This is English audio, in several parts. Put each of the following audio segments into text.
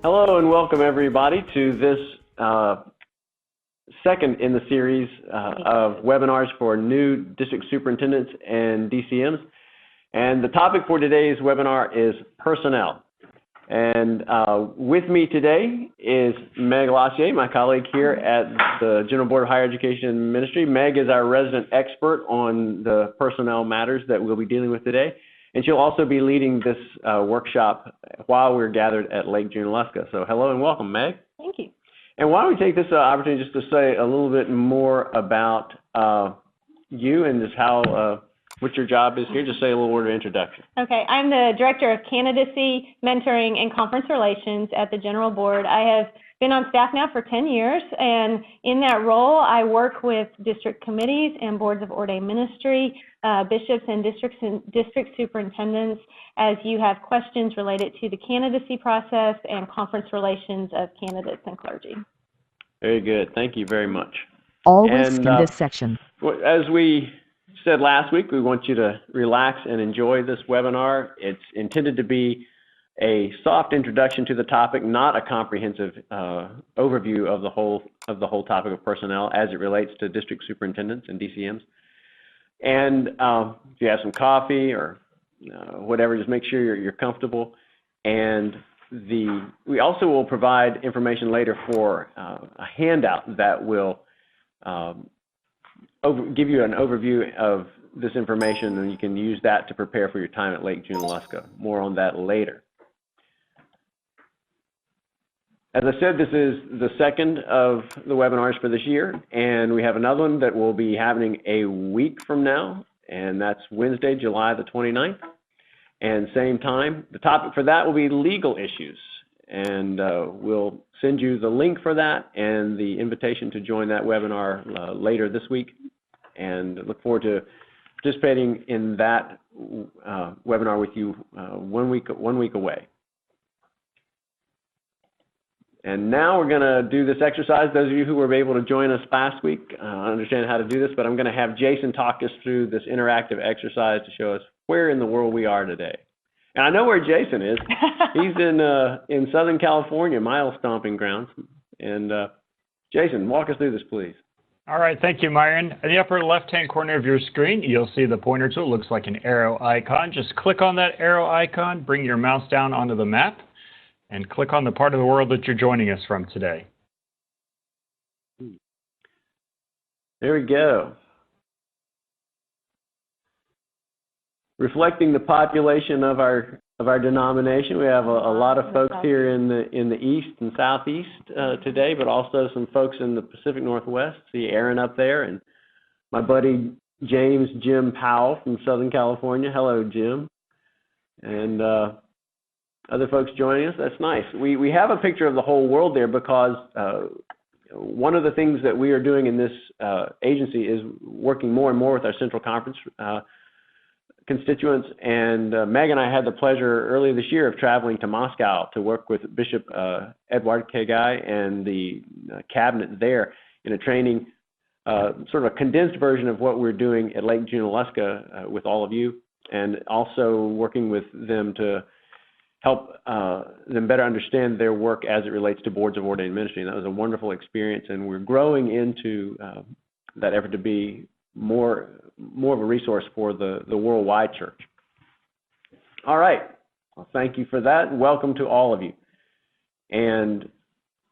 Hello and welcome everybody to this second in the series of webinars for new district superintendents and DCMs. And the topic for today's webinar is personnel. And with me today is Meg Lassiat, my colleague here at the General Board of Higher Education Ministry. Meg is our resident expert on the personnel matters that we'll be dealing with today. And she'll also be leading this workshop while we're gathered at Lake Junaluska. So hello and welcome, Meg. Thank you. And why don't we take this opportunity just to say a little bit more about you and just how, what your job is here. Just say a little word of introduction. Okay, I'm the Director of Candidacy, Mentoring, and Conference Relations at the General Board. I have been on staff now for 10 years, and in that role, I work with district committees and boards of ordained ministry, bishops and district superintendents as you have questions related to the candidacy process and conference relations of candidates and clergy. Very good. Thank you very much. Always in this section. As we said last week, we want you to relax and enjoy this webinar. It's intended to be a soft introduction to the topic, not a comprehensive overview of the whole topic of personnel as it relates to district superintendents and DCMs. And if you have some coffee or whatever, just make sure you're comfortable. And we also will provide information later for a handout that will give you an overview of this information, and you can use that to prepare for your time at Lake Junaluska. More on that later. As I said, this is the second of the webinars for this year, and we have another one that will be happening a week from now, and that's Wednesday, July the 29th, and same time. The topic for that will be legal issues, and we'll send you the link for that and the invitation to join that webinar later this week, and look forward to participating in that webinar with you 1 week away. And now we're going to do this exercise. Those of you who were able to join us last week understand how to do this, but I'm going to have Jason talk us through this interactive exercise to show us where in the world we are today. And I know where Jason is. He's in Southern California, mile stomping grounds. And Jason, walk us through this, please. All right, thank you, Myron. In the upper left-hand corner of your screen, you'll see the pointer tool. It looks like an arrow icon. Just click on that arrow icon, bring your mouse down onto the map, and click on the part of the world that you're joining us from today. There we go. Reflecting the population of our denomination, we have a lot of folks here in the east and southeast today, but also some folks in the Pacific Northwest. See Aaron up there, and my buddy Jim Powell from Southern California. Hello, Jim. And other folks joining us. That's nice. We have a picture of the whole world there because one of the things that we are doing in this agency is working more and more with our Central Conference constituents. And Meg and I had the pleasure earlier this year of traveling to Moscow to work with Bishop Edward Kagai and the cabinet there in a training, sort of a condensed version of what we're doing at Lake Junaluska with all of you, and also working with them to help them better understand their work as it relates to boards of ordained ministry. And that was a wonderful experience, and we're growing into that effort to be more of a resource for the worldwide church. All right. Well, thank you for that. Welcome to all of you. And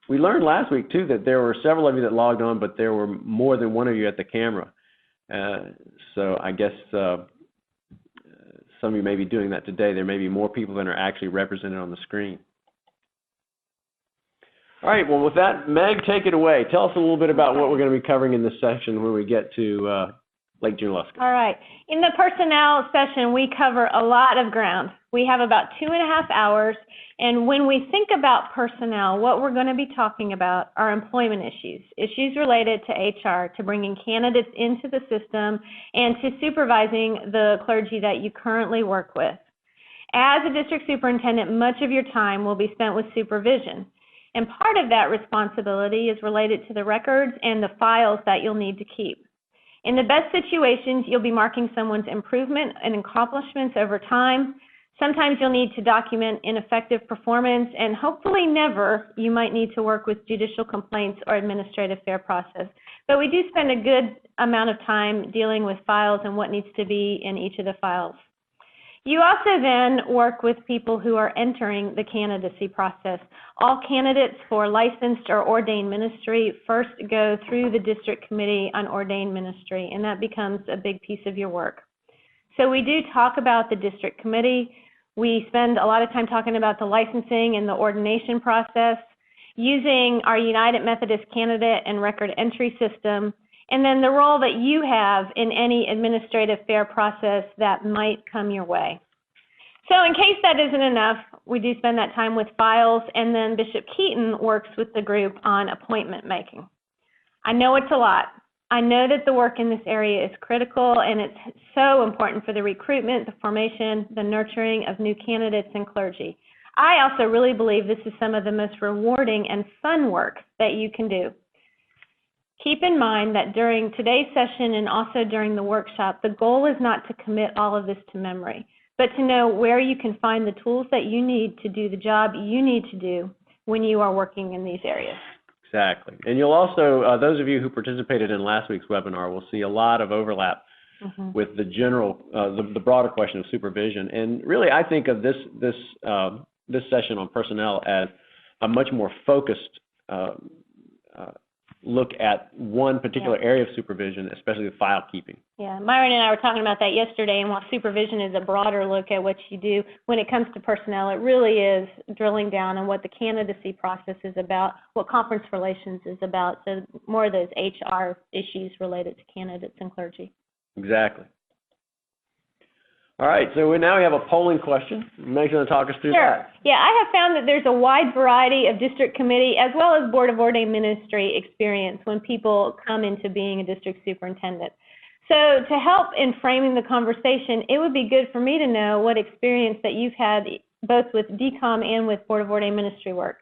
we learned last week, too, that there were several of you that logged on, but there were more than one of you at the camera. So I guess some of you may be doing that today. There may be more people than are actually represented on the screen. All right, well, with that, Meg, take it away. Tell us a little bit about what we're going to be covering in this session when we get to Lake Junaluska. All right. In the personnel session, we cover a lot of ground. We have about 2.5 hours, and when we think about personnel, what we're going to be talking about are employment issues related to HR, to bringing candidates into the system, and to supervising the clergy that you currently work with. As a district superintendent, much of your time will be spent with supervision, and part of that responsibility is related to the records and the files that you'll need to keep. In the best situations, you'll be marking someone's improvement and accomplishments over time. Sometimes you'll need to document ineffective performance, and hopefully never you might need to work with judicial complaints or administrative fair process. But we do spend a good amount of time dealing with files and what needs to be in each of the files. You also then work with people who are entering the candidacy process. All candidates for licensed or ordained ministry first go through the District Committee on Ordained Ministry, and that becomes a big piece of your work. So we do talk about the District Committee. We spend a lot of time talking about the licensing and the ordination process, using our United Methodist candidate and record entry system, and then the role that you have in any administrative fair process that might come your way. So in case that isn't enough, we do spend that time with files, and then Bishop Keaton works with the group on appointment making. I know it's a lot. I know that the work in this area is critical, and it's so important for the recruitment, the formation, the nurturing of new candidates and clergy. I also really believe this is some of the most rewarding and fun work that you can do. Keep in mind that during today's session and also during the workshop, the goal is not to commit all of this to memory, but to know where you can find the tools that you need to do the job you need to do when you are working in these areas. Exactly. And you'll also, those of you who participated in last week's webinar will see a lot of overlap with the general, the broader question of supervision. And really, I think of this session on personnel as a much more focused look at one particular area of supervision, especially the file keeping. Yeah, Myron and I were talking about that yesterday, and while supervision is a broader look at what you do, when it comes to personnel, it really is drilling down on what the candidacy process is about, what conference relations is about, so more of those HR issues related to candidates and clergy. Exactly. All right, so now we have a polling question. Meg's going to talk us through that. Yeah, I have found that there's a wide variety of district committee as well as Board of Ordained Ministry experience when people come into being a district superintendent. So to help in framing the conversation, it would be good for me to know what experience that you've had both with DCOM and with Board of Ordained Ministry work.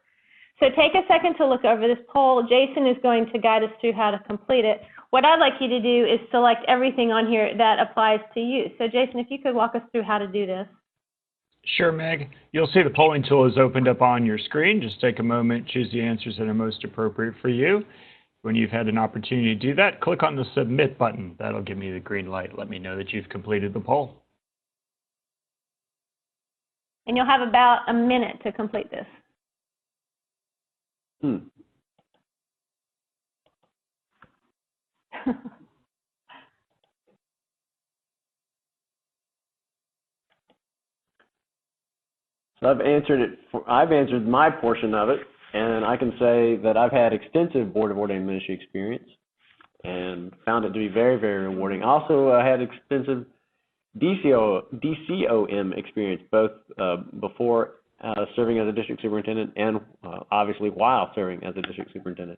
So take a second to look over this poll. Jason is going to guide us through how to complete it. What I'd like you to do is select everything on here that applies to you. So Jason, if you could walk us through how to do this. Sure, Meg. You'll see the polling tool is opened up on your screen. Just take a moment, choose the answers that are most appropriate for you. When you've had an opportunity to do that, click on the Submit button. That'll give me the green light. Let me know that you've completed the poll. And you'll have about a minute to complete this. So I've answered my portion of it, and I can say that I've had extensive Board of Ordained Ministry experience and found it to be very, very rewarding. I also had extensive DCOM experience, both before serving as a district superintendent and obviously while serving as a district superintendent.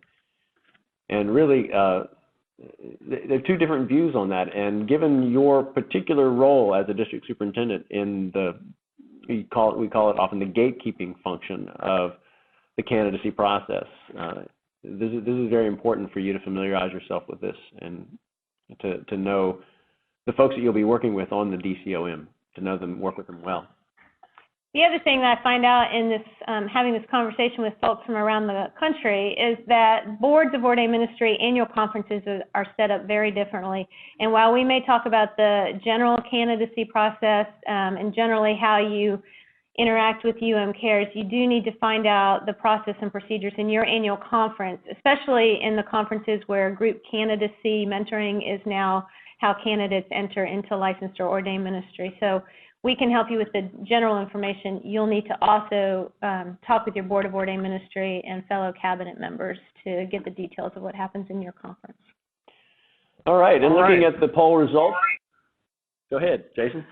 And really, there are two different views on that. And given your particular role as a district superintendent in we call it often the gatekeeping function of the candidacy process, this is very important for you to familiarize yourself with this and to know the folks that you'll be working with on the DCOM, to know them, work with them well. The other thing that I find out in this, having this conversation with folks from around the country, is that boards of ordained ministry annual conferences are set up very differently. And while we may talk about the general candidacy process and generally how you interact with Cares, you do need to find out the process and procedures in your annual conference, especially in the conferences where group candidacy mentoring is now how candidates enter into licensed or ordained ministry. So we can help you with the general information. You'll need to also talk with your Board of Ordained Ministry and fellow cabinet members to get the details of what happens in your conference. All right, and looking at the poll results, go ahead, Jason.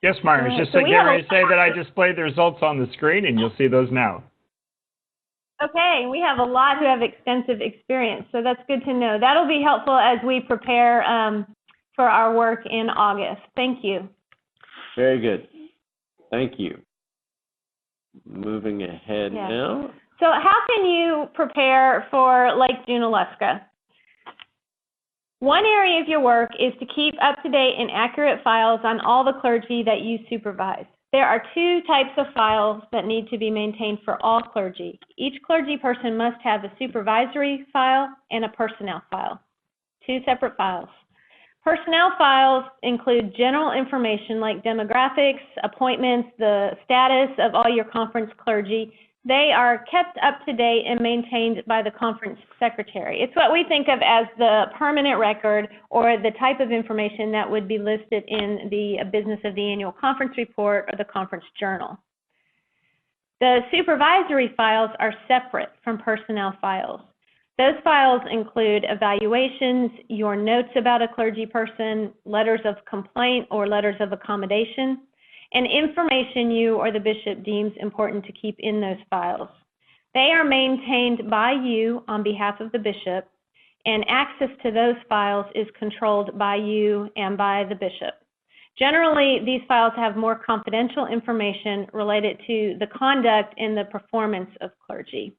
Yes, Myron, just getting ready to say that I displayed the results on the screen, and you'll see those now. Okay, we have a lot who have extensive experience, so that's good to know. That'll be helpful as we prepare for our work in August. Thank you. Very good. Thank you. Moving ahead now. So how can you prepare for Lake Junaluska? One area of your work is to keep up-to-date and accurate files on all the clergy that you supervise. There are two types of files that need to be maintained for all clergy. Each clergy person must have a supervisory file and a personnel file, two separate files. Personnel files include general information like demographics, appointments, the status of all your conference clergy. They are kept up to date and maintained by the conference secretary. It's what we think of as the permanent record, or the type of information that would be listed in the business of the annual conference report or the conference journal. The supervisory files are separate from personnel files. Those files include evaluations, your notes about a clergy person, letters of complaint or letters of accommodation, and information you or the bishop deems important to keep in those files. They are maintained by you on behalf of the bishop, and access to those files is controlled by you and by the bishop. Generally, these files have more confidential information related to the conduct and the performance of clergy.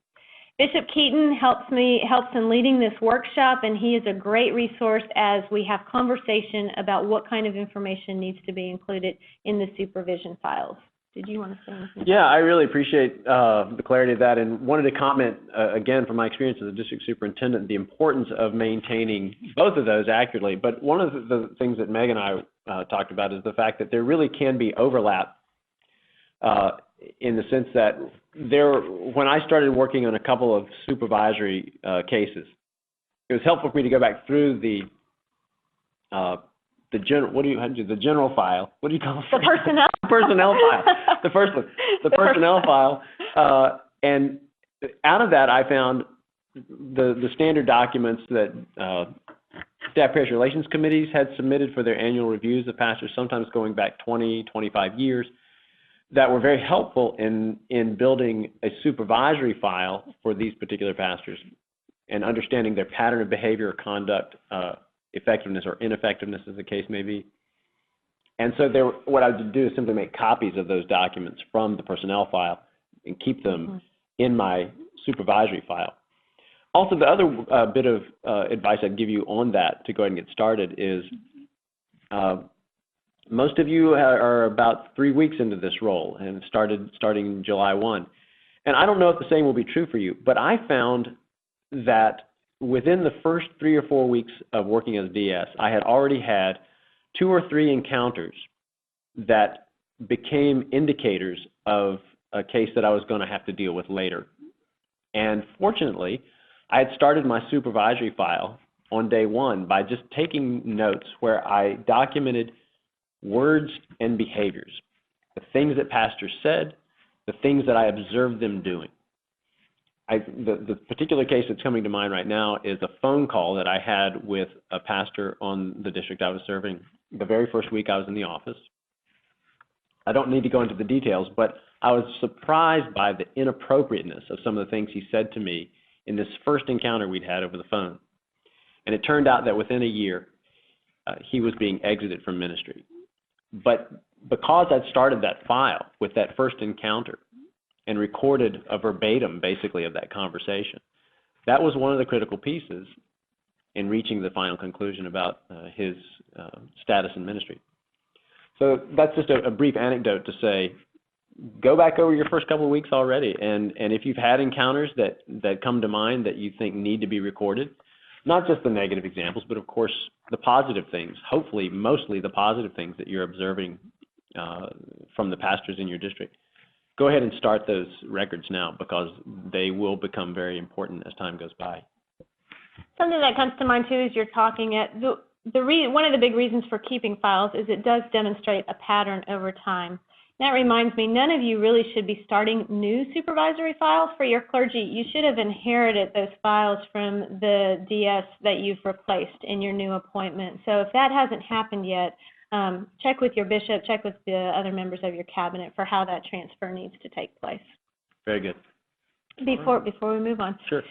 Bishop Keaton helps in leading this workshop, and he is a great resource as we have conversation about what kind of information needs to be included in the supervision files. Did you want to say anything? Yeah, I really appreciate the clarity of that, and wanted to comment, again, from my experience as a district superintendent, the importance of maintaining both of those accurately. But one of the things that Meg and I talked about is the fact that there really can be overlap in the sense that when I started working on a couple of supervisory cases, it was helpful for me to go back through the general file. What do you call it? The personnel. Personnel file. The first one. The personnel file. And out of that, I found the standard documents that staff parish relations committees had submitted for their annual reviews of pastors, sometimes going back 20, 25 years, that were very helpful in building a supervisory file for these particular pastors and understanding their pattern of behavior or conduct, effectiveness or ineffectiveness, as the case may be. And so what I would do is simply make copies of those documents from the personnel file and keep them in my supervisory file. Also, the other bit of advice I'd give you on that to go ahead and get started is most of you are about 3 weeks into this role and starting July 1. And I don't know if the same will be true for you, but I found that within the first 3 or 4 weeks of working as DS, I had already had 2 or 3 encounters that became indicators of a case that I was going to have to deal with later. And fortunately, I had started my supervisory file on day 1 by just taking notes where I documented words and behaviors, the things that pastors said, the things that I observed them doing. The particular case that's coming to mind right now is a phone call that I had with a pastor on the district I was serving the very first week I was in the office. I don't need to go into the details, but I was surprised by the inappropriateness of some of the things he said to me in this first encounter we'd had over the phone. And it turned out that within a year, he was being exited from ministry. But because I'd started that file with that first encounter and recorded a verbatim, basically, of that conversation, that was one of the critical pieces in reaching the final conclusion about his status in ministry. So that's just a brief anecdote to say, go back over your first couple of weeks already, and if you've had encounters that come to mind that you think need to be recorded, not just the negative examples, but of course the positive things, hopefully mostly the positive things that you're observing from the pastors in your district, go ahead and start those records now, because they will become very important as time goes by. Something that comes to mind too as you're talking, one of the big reasons for keeping files is it does demonstrate a pattern over time. That reminds me, none of you really should be starting new supervisory files for your clergy. You should have inherited those files from the DS that you've replaced in your new appointment. So if that hasn't happened yet, check with your bishop, check with the other members of your cabinet for how that transfer needs to take place. Very good. Before we move on. Sure.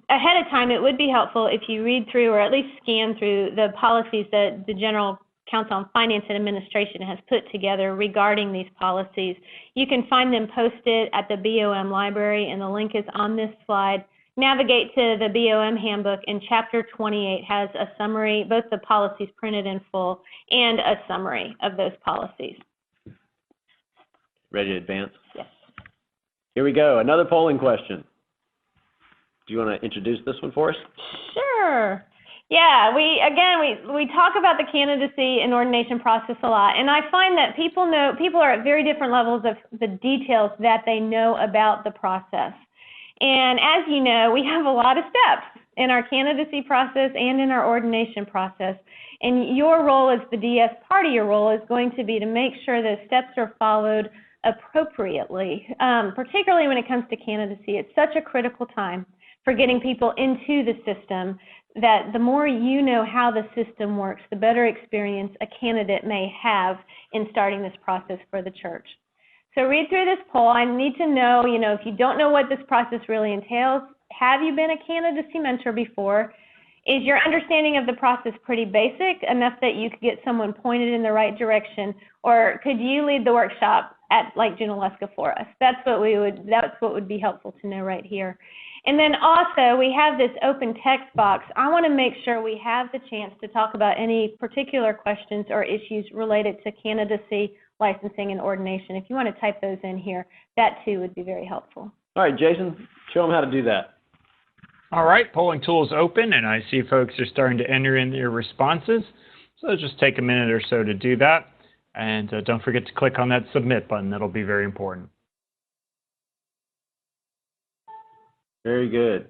Ahead of time, it would be helpful if you read through or at least scan through the policies that the General Council on Finance and Administration has put together regarding these policies. You can find them posted at the BOM library, and the link is on this slide. Navigate to the BOM handbook, and Chapter 28 has a summary, both the policies printed in full and a summary of those policies. Ready to advance? Yes. Here we go. Another polling question. Do you want to introduce this one for us? Sure. Yeah, we talk about the candidacy and ordination process a lot, and I find that people are at very different levels of the details that they know about the process. And as you know, we have a lot of steps in our candidacy process and in our ordination process. And your role as the DS, part of your role is going to be to make sure the steps are followed appropriately, particularly when it comes to candidacy. It's such a critical time for getting people into the system that the more you know how the system works, the better experience a candidate may have in starting this process for the church. So read through this poll. I need to know, if you don't know what this process really entails, have you been a candidacy mentor before? Is your understanding of the process pretty basic, enough that you could get someone pointed in the right direction, or could you lead the workshop at Lake Junaluska for us? That's what would be helpful to know right here. And then also, we have this open text box. I want to make sure we have the chance to talk about any particular questions or issues related to candidacy, licensing, and ordination. If you want to type those in here, that too would be very helpful. All right, Jason, show them how to do that. All right, polling tool is open, and I see folks are starting to enter in their responses. So just take a minute or so to do that. And don't forget to click on that submit button. That'll be very important. Very good.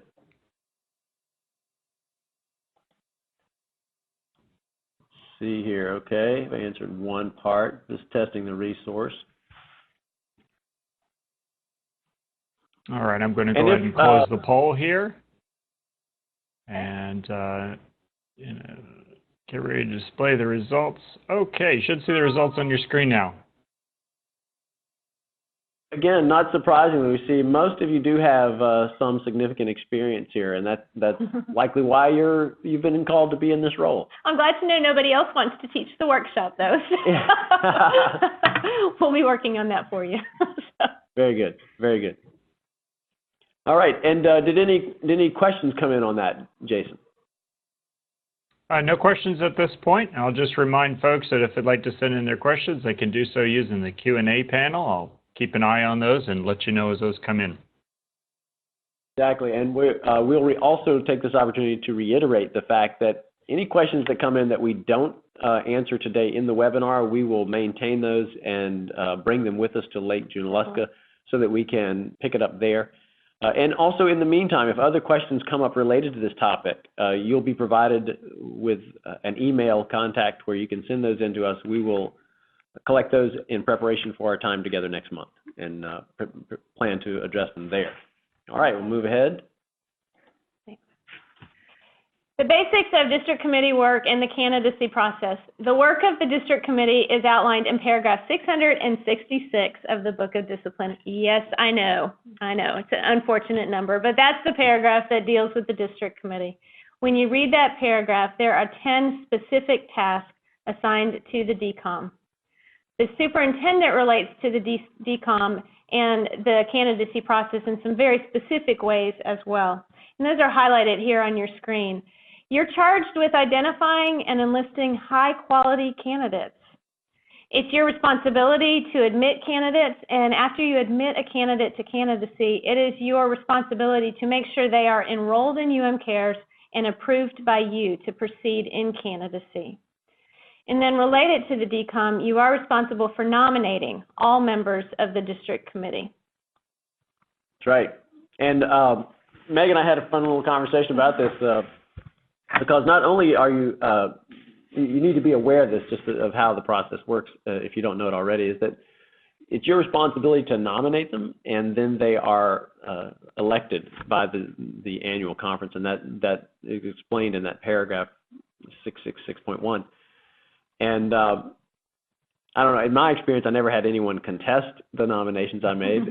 See here, okay, I answered one part, just testing the resource. All right, I'm going to go ahead and close the poll here. And get ready to display the results. Okay, you should see the results on your screen now. Again, not surprisingly, we see most of you do have some significant experience here, and that's likely why you've been called to be in this role. I'm glad to know nobody else wants to teach the workshop, though. Yeah. We'll be working on that for you. Very good, very good. All right, and did any questions come in on that, Jason? No questions at this point. I'll just remind folks that if they'd like to send in their questions, they can do so using the Q&A panel. I'll keep an eye on those and let you know as those come in. Exactly, and we'll also take this opportunity to reiterate the fact that any questions that come in that we don't answer today in the webinar, we will maintain those and bring them with us to Lake Junaluska so that we can pick it up there. And also, in the meantime, if other questions come up related to this topic, you'll be provided with an email contact where you can send those in to us. We will collect those in preparation for our time together next month and plan to address them there. All right, we'll move ahead. The basics of district committee work and the candidacy process. The work of the district committee is outlined in paragraph 666 of the Book of Discipline. Yes, I know, it's an unfortunate number, but that's the paragraph that deals with the district committee. When you read that paragraph, there are 10 specific tasks assigned to the DCOM. The superintendent relates to the DCOM and the candidacy process in some very specific ways as well. And those are highlighted here on your screen. You're charged with identifying and enlisting high-quality candidates. It's your responsibility to admit candidates, and after you admit a candidate to candidacy, it is your responsibility to make sure they are enrolled in UM-Cares and approved by you to proceed in candidacy. And then related to the DCOM, you are responsible for nominating all members of the district committee. That's right. And Meg and I had a fun little conversation about this because not only are you, you need to be aware of this, just of how the process works, if you don't know it already, is that it's your responsibility to nominate them, and then they are elected by the annual conference, and that is explained in that paragraph 666.1. And I don't know, in my experience, I never had anyone contest the nominations I made.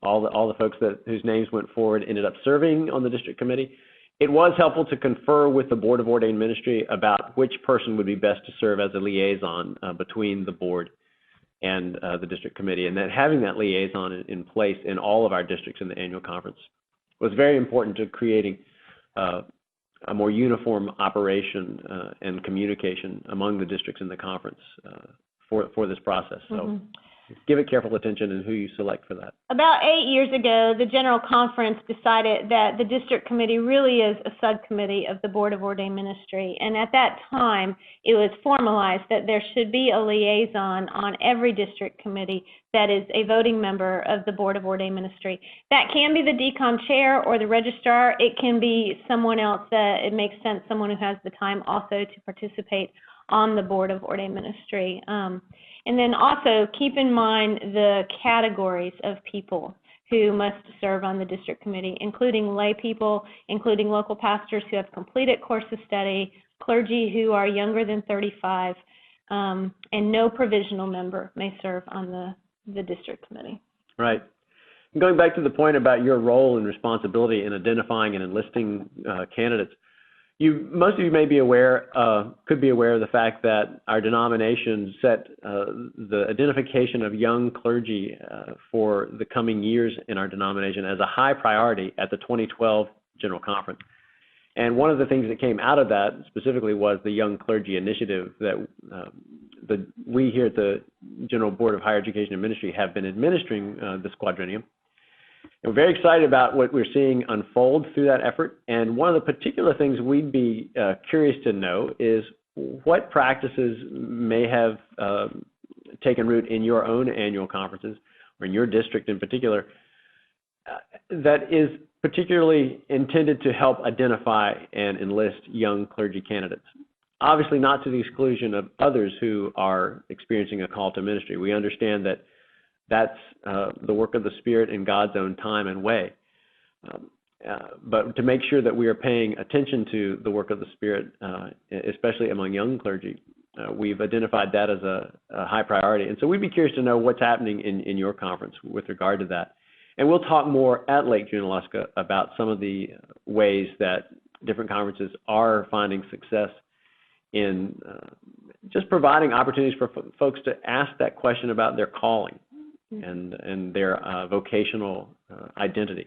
All the folks whose names went forward ended up serving on the district committee. It was helpful to confer with the Board of Ordained Ministry about which person would be best to serve as a liaison between the board and the district committee, and that having that liaison in place in all of our districts in the annual conference was very important to creating a more uniform operation and communication among the districts in the conference for this process. So give it careful attention and who you select for that. About 8 years ago, the General Conference decided that the District Committee really is a subcommittee of the Board of Ordained Ministry. And at that time, it was formalized that there should be a liaison on every District Committee that is a voting member of the Board of Ordained Ministry. That can be the DCOM chair or the registrar. It can be someone else that it makes sense, someone who has the time also to participate on the Board of Ordained Ministry. And then also keep in mind the categories of people who must serve on the district committee, including lay people, including local pastors who have completed course of study, clergy who are younger than 35, and no provisional member may serve on the district committee. Right. Going back to the point about your role and responsibility in identifying and enlisting candidates, most of you may be aware, could be aware of the fact that our denomination set the identification of young clergy for the coming years in our denomination as a high priority at the 2012 General Conference. And one of the things that came out of that specifically was the Young Clergy Initiative that we here at the General Board of Higher Education and Ministry have been administering this quadrennium. And we're very excited about what we're seeing unfold through that effort. And one of the particular things we'd be curious to know is what practices may have taken root in your own annual conferences, or in your district in particular, that is particularly intended to help identify and enlist young clergy candidates. Obviously not to the exclusion of others who are experiencing a call to ministry. We understand that that's the work of the Spirit in God's own time and way. But to make sure that we are paying attention to the work of the Spirit, especially among young clergy, we've identified that as a high priority. And so we'd be curious to know what's happening in your conference with regard to that. And we'll talk more at Lake Junaluska about some of the ways that different conferences are finding success in just providing opportunities for folks to ask that question about their calling and their vocational identity.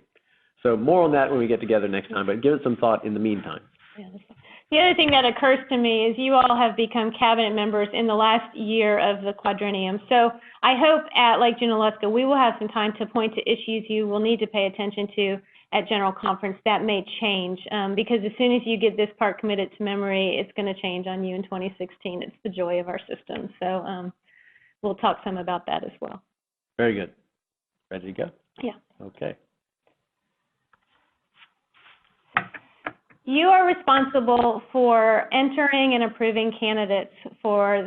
So more on that when we get together next time, but give it some thought in the meantime. The other thing that occurs to me is you all have become cabinet members in the last year of the quadrennium. So I hope at Lake Junaluska we will have some time to point to issues you will need to pay attention to at General Conference that may change, because as soon as you get this part committed to memory, it's going to change on you in 2016. It's the joy of our system. So we'll talk some about that as well. Very good. Ready to go? Yeah. Okay. You are responsible for entering and approving candidates for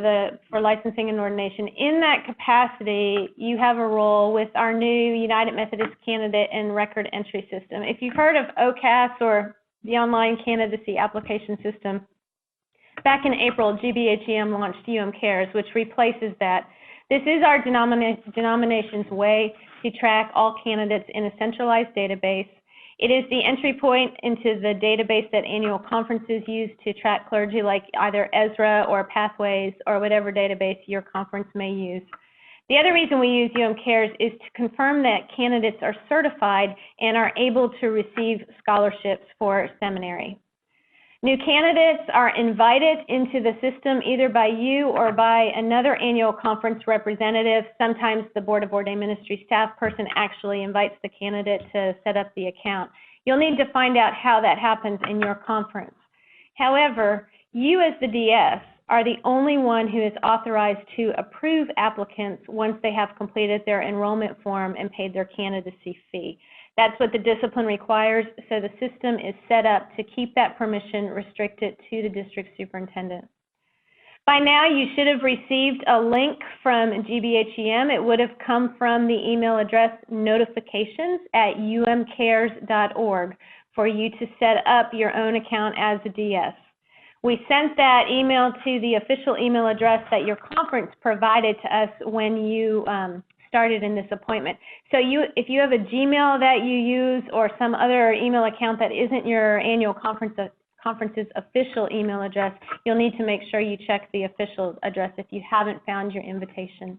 licensing and ordination. In that capacity, you have a role with our new United Methodist Candidate and Record Entry System. If you've heard of OCAS or the Online Candidacy Application System, back in April, GBHEM launched Cares, which replaces that. This is our denomination's way to track all candidates in a centralized database. It is the entry point into the database that annual conferences use to track clergy, like either Ezra or Pathways or whatever database your conference may use. The other reason we use Cares is to confirm that candidates are certified and are able to receive scholarships for seminary. New candidates are invited into the system either by you or by another annual conference representative. Sometimes the Board of Ordained Ministry staff person actually invites the candidate to set up the account. You'll need to find out how that happens in your conference. However, you as the DS are the only one who is authorized to approve applicants once they have completed their enrollment form and paid their candidacy fee. That's what the discipline requires, so the system is set up to keep that permission restricted to the district superintendent. By now, you should have received a link from GBHEM. It would have come from the email address notifications@umcares.org for you to set up your own account as a DS. We sent that email to the official email address that your conference provided to us when you started in this appointment. So if you have a Gmail that you use or some other email account that isn't your annual conference's official email address, you'll need to make sure you check the official address if you haven't found your invitation.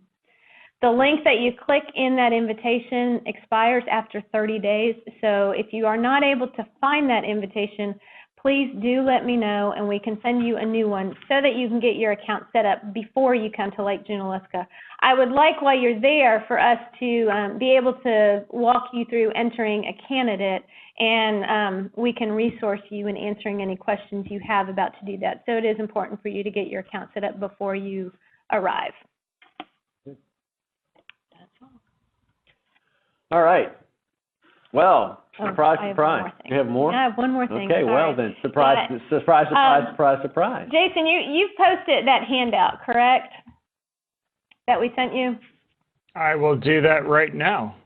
The link that you click in that invitation expires after 30 days. So if you are not able to find that invitation, please do let me know, and we can send you a new one so that you can get your account set up before you come to Lake Junaluska. I would like, while you're there, for us to be able to walk you through entering a candidate, and we can resource you in answering any questions you have about to do that. So it is important for you to get your account set up before you arrive. That's all. All right. Well, surprise, surprise. You have more? I have one more thing. Okay, well then, surprise, surprise, surprise, surprise, surprise. Jason, you've posted that handout, correct? That we sent you? I will do that right now.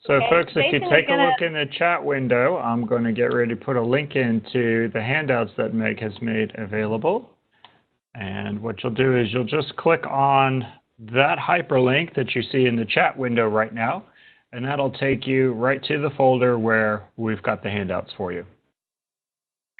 So okay. folks, if Jason you take a look in the chat window, I'm going to get ready to put a link into the handouts that Meg has made available. And what you'll do is you'll just click on that hyperlink that you see in the chat window right now, and that'll take you right to the folder where we've got the handouts for you.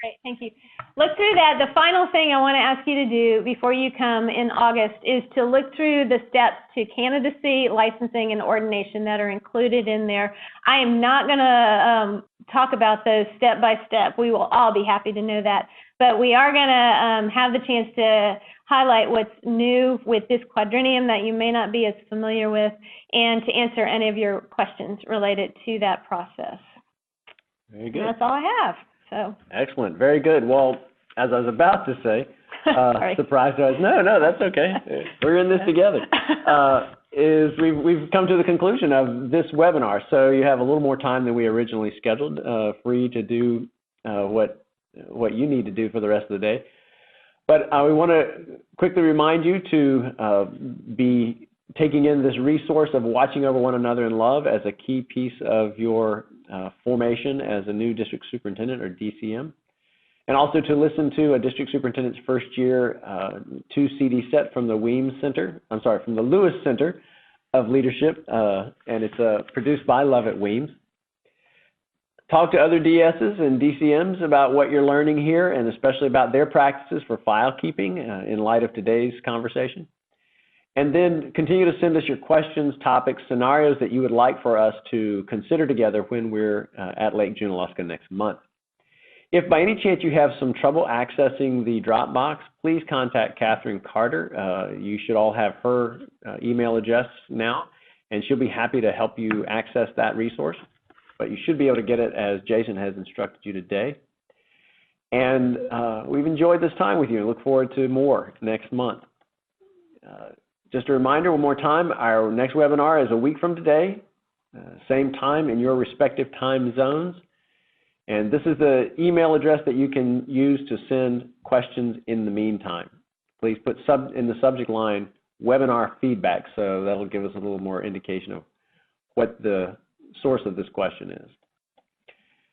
Great, thank you. Look through that. The final thing I want to ask you to do before you come in August is to look through the steps to candidacy, licensing, and ordination that are included in there. I am not going to talk about those step by step. We will all be happy to know that. But we are going to have the chance to highlight what's new with this quadrennium that you may not be as familiar with, and to answer any of your questions related to that process. Very good. And that's all I have. So. Excellent. Very good. Well, as I was about to say, surprise. No, that's okay. We're in this together. We've come to the conclusion of this webinar. So you have a little more time than we originally scheduled, free to do what you need to do for the rest of the day. But we want to quickly remind you to be taking in this resource of watching over one another in love as a key piece of your formation as a new district superintendent, or DCM. And also to listen to a district superintendent's first year 2 CD set from the from the Lewis Center of Leadership, and it's produced by Love at Weems. Talk to other DSs and DCMs about what you're learning here, and especially about their practices for file keeping in light of today's conversation. And then continue to send us your questions, topics, scenarios that you would like for us to consider together when we're at Lake Junaluska next month. If by any chance you have some trouble accessing the Dropbox, please contact Catherine Carter. You should all have her email address now, and she'll be happy to help you access that resource. But you should be able to get it as Jason has instructed you today. And we've enjoyed this time with you and look forward to more next month. Just a reminder one more time, our next webinar is a week from today, same time in your respective time zones. And this is the email address that you can use to send questions in the meantime. Please put in the subject line webinar feedback, so that'll give us a little more indication of what the source of this question is.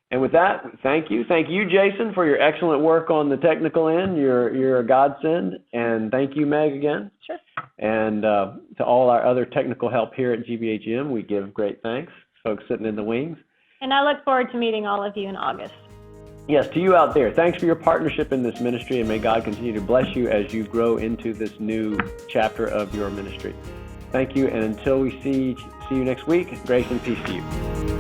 And with that, thank you. Thank you, Jason, for your excellent work on the technical end. You're a godsend. And thank you, Meg, again. Sure. And to all our other technical help here at GBHM, we give great thanks, folks sitting in the wings. And I look forward to meeting all of you in August. Yes, to you out there, thanks for your partnership in this ministry, and may God continue to bless you as you grow into this new chapter of your ministry. Thank you, and until we see you next week, grace and peace to you.